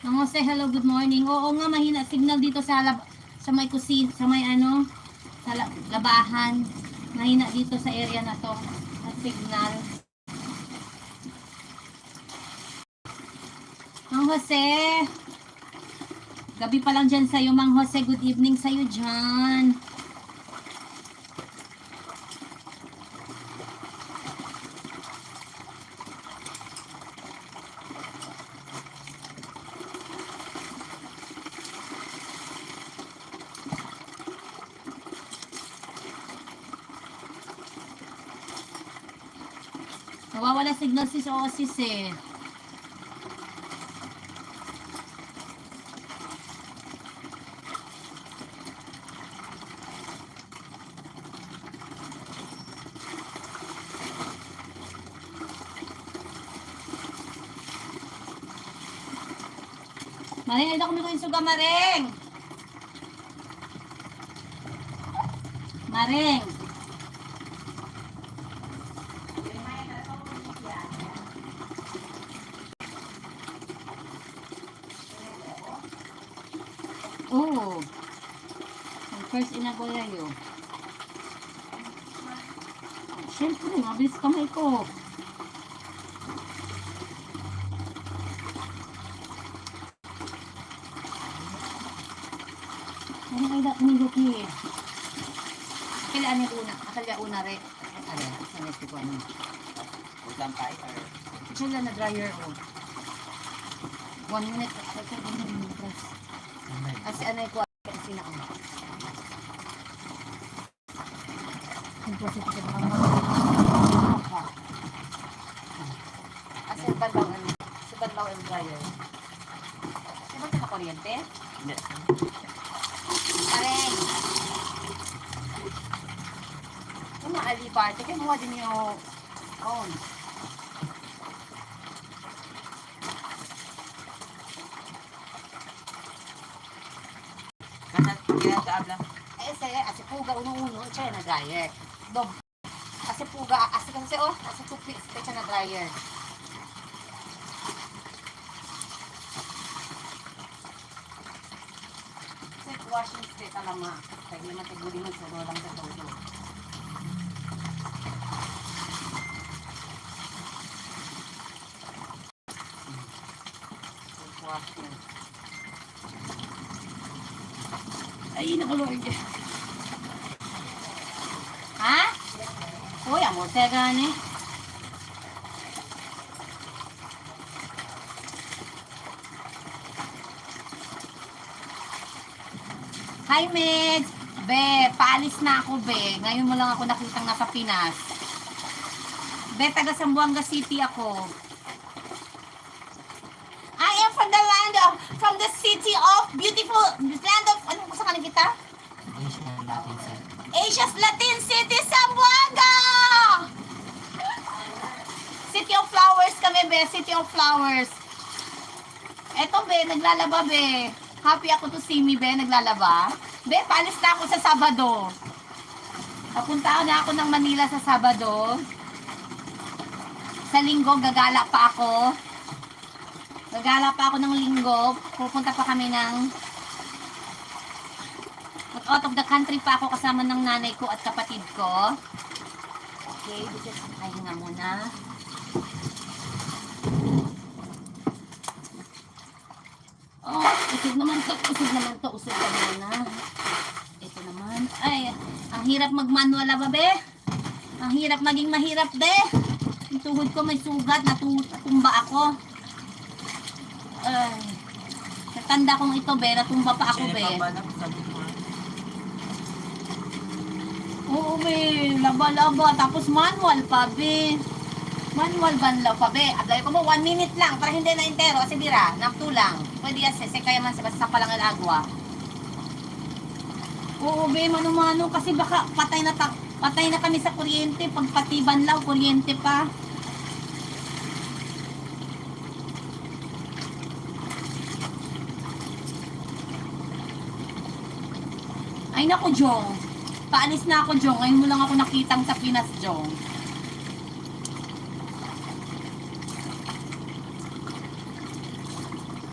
Mang Jose, hello, good morning. Oo nga, mahina signal dito sa may kusin, sa may ano, sa labahan. Mahina dito sa area na to, ang signal. Mang Jose, gabi pa lang dyan sa'yo, Mang Jose. Good evening sa'yo dyan. Nawawala signal si Osis eh. Maring, ay kami ko yung suga, Maring. Maring. Oo. First inagoya yun. Siyempre, mabilis kamay ko. Ano kayo dapat niluki? Kailan yung una? Akala una rin. Ano? Saan ito ko ano? Ulam tayo or? Sila na dryer o. 1 minute. Kasi ano yung kasi na ako. Kasi ito baka mga. Kasi bandaw ano? Sa bandaw yung dryer. Diba ito na kuryente? Hindi. Aray! Ano aliparte? Kaya mga din yung phone. Kaya kaabla. Kasi puga uno-uno, siya na dryer. Dob. Kasi puga, kasi oh, kasi tupik, siya na dryer. Kasi washing straight alam ma. Kaya naman tiguri man sa lang sa todo. Washing. Ay, nakalord. Ha? Uy, amor, gani. Hi, Med. Be, paalis na ako, be. Ngayon mo lang ako nakitang nasa Pinas. Be, taga Zamboanga City ako. I am from the city of beautiful, land of, ano kung saan kita? Asia's Latin City, Zamboanga! City of Flowers kami, be. City of Flowers. Eto, be, naglalaba, be. Happy ako to see me, be, naglalaba. Be, paalis na ako sa Sabado. Papunta na ako ng Manila sa Sabado. Sa Linggo, gagala pa ako. Gagala pa ako ng Linggo. Pupunta pa kami ng out of the country pa ako kasama ng nanay ko at kapatid ko. Okay, this is, ay nga muna. Oh, usog naman to, usog ka muna. Ito naman, ay, ang hirap mag-manual ba, be? Ang hirap maging mahirap, be. Yung tuhod ko may sugat, natumba ako. Ay, natanda kong ito, be, natumba pa ako, be. Oo, be, laba-laba, tapos manual pa, be. Manual banlaw pa, be. Ablay ko mo, 1 minute lang, para hindi na entero, kasi bira, naptulang. Pwede yan, kaya man, basta pa lang ang agwa. Oo, be, mano-mano, kasi baka patay na kami sa kuryente, pag pati banlaw, kuryente pa. Ay, naku, Jong. Paalis na ako, Jong. Ngayon mo lang ako nakitang sa Pinas, Jong.